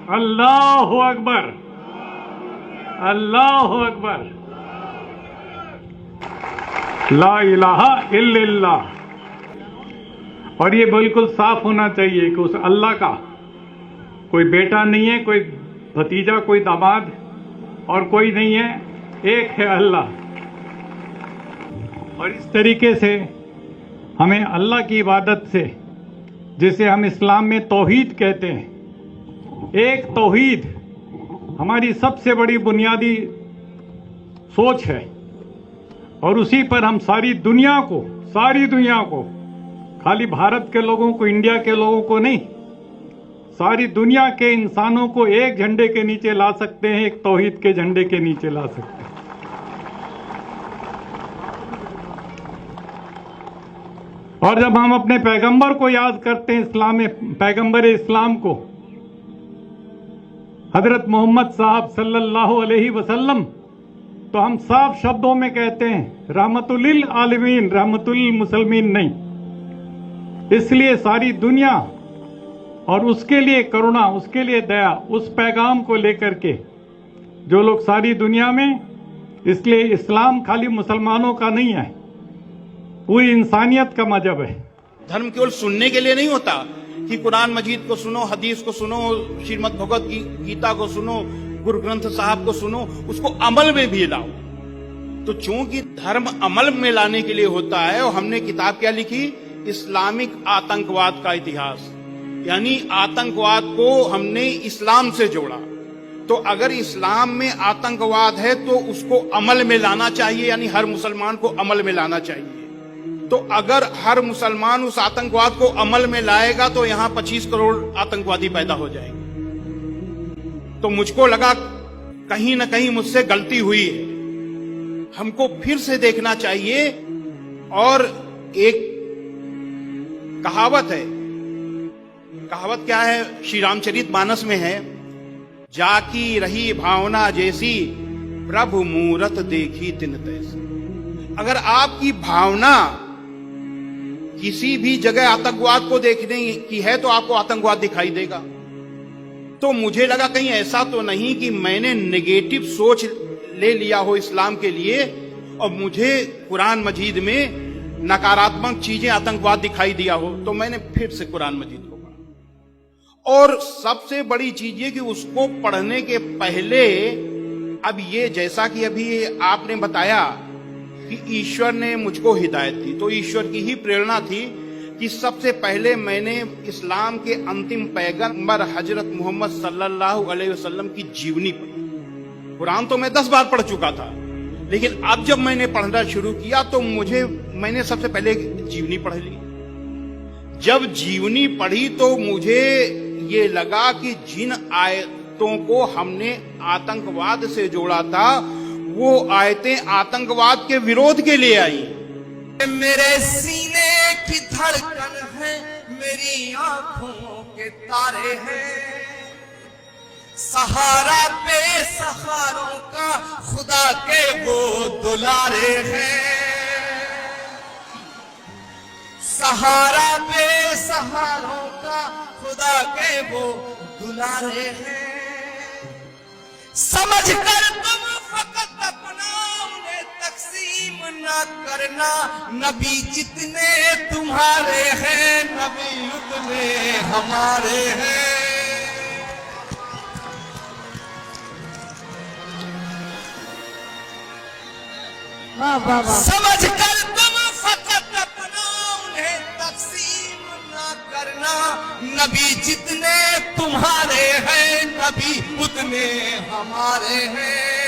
अल्लाहु अकबर, अल्लाहु अकबर, ला इलाहा इल्लल्लाह। और ये बिल्कुल साफ होना चाहिए कि उस अल्लाह का कोई बेटा नहीं है, कोई भतीजा, कोई दामाद और कोई नहीं है, एक है अल्लाह। और इस तरीके से हमें अल्लाह की इबादत से, जिसे हम इस्लाम में तौहीद कहते हैं, एक तौहीद हमारी सबसे बड़ी बुनियादी सोच है। और उसी पर हम सारी दुनिया को, खाली भारत के लोगों को, इंडिया के लोगों को नहीं, सारी दुनिया के इंसानों को एक झंडे के नीचे ला सकते हैं, एक तौहीद के झंडे के नीचे ला सकते हैं। और जब हम अपने पैगंबर को याद करते हैं, इस्लाम में पैगंबर इस्लाम को, हजरत मोहम्मद साहब सल्लल्लाहु अलैहि वसल्लम, तो हम साफ शब्दों में कहते हैं रहमतुल लिल आलमीन, रहमतुल लिल मुसलमीन नहीं। इसलिए सारी दुनिया और उसके लिए करुणा, उसके लिए दया, उस पैगाम को लेकर के जो लोग सारी दुनिया में, इसलिए इस्लाम खाली मुसलमानों का नहीं है, पूरी इंसानियत का मजहब है। धर्म केवल सुनने के लिए नहीं होता कि कुरान मजीद को सुनो, हदीस को सुनो, श्रीमद् भगवत गीता को सुनो, गुरु ग्रंथ साहब को सुनो, उसको अमल में भी लाओ। तो चूंकि धर्म अमल में लाने के लिए होता है, और हमने किताब क्या लिखी, इस्लामिक आतंकवाद का इतिहास, यानी आतंकवाद को हमने इस्लाम से जोड़ा। तो अगर इस्लाम में आतंकवाद है तो उसको अमल में लाना चाहिए, यानी हर मुसलमान को अमल में लाना चाहिए। तो अगर हर मुसलमान उस आतंकवाद को अमल में लाएगा तो यहां 25 करोड़ आतंकवादी पैदा हो जाएंगे। तो मुझको लगा कहीं ना कहीं मुझसे गलती हुई है, हमको फिर से देखना चाहिए। और एक कहावत है, कहावत क्या है, श्री रामचरित मानस में है, जाकी रही भावना जैसी प्रभु मूरत देखी तिन तैसी। अगर आपकी भावना किसी भी जगह आतंकवाद को देखने की है तो आपको आतंकवाद दिखाई देगा। तो मुझे लगा कहीं ऐसा तो नहीं कि मैंने नेगेटिव सोच ले लिया हो इस्लाम के लिए और मुझे कुरान मजीद में नकारात्मक चीजें, आतंकवाद दिखाई दिया हो। तो मैंने फिर से कुरान मजीद को पढ़ा। और सबसे बड़ी चीज ये कि उसको पढ़ने के पहले, अब ये जैसा कि अभी आपने बताया कि ईश्वर ने मुझको हिदायत दी, तो ईश्वर की ही प्रेरणा थी कि सबसे पहले मैंने इस्लाम के अंतिम पैगंबर हजरत मोहम्मद सल्लल्लाहु अलैहि वसल्लम की जीवनी पढ़ी। कुरान तो मैं 10 बार पढ़ चुका था, लेकिन अब जब मैंने पढ़ना शुरू किया तो मैंने सबसे पहले जीवनी पढ़ ली। जब जीवनी पढ़ी तो मुझे ये लगा कि जिन आयतों को हमने आतंकवाद से जोड़ा था, वो आयतें आतंकवाद के विरोध के लिए आई। मेरे सीने की धड़कन है, मेरी आंखों के तारे हैं, सहारा पे सहारों का खुदा के वो दुलारे हैं, सहारा पे सहारों का खुदा के वो दुलारे हैं। समझ कर तुम फकत अपना उन्हें तकसीम न करना, नबी जितने तुम्हारे हैं, नबी उतने हमारे हैं। समझ कर तुम फकत अपना उन्हें तकसीम न करना, नबी जितने तुम्हारे हैं, नबी उतने हमारे हैं।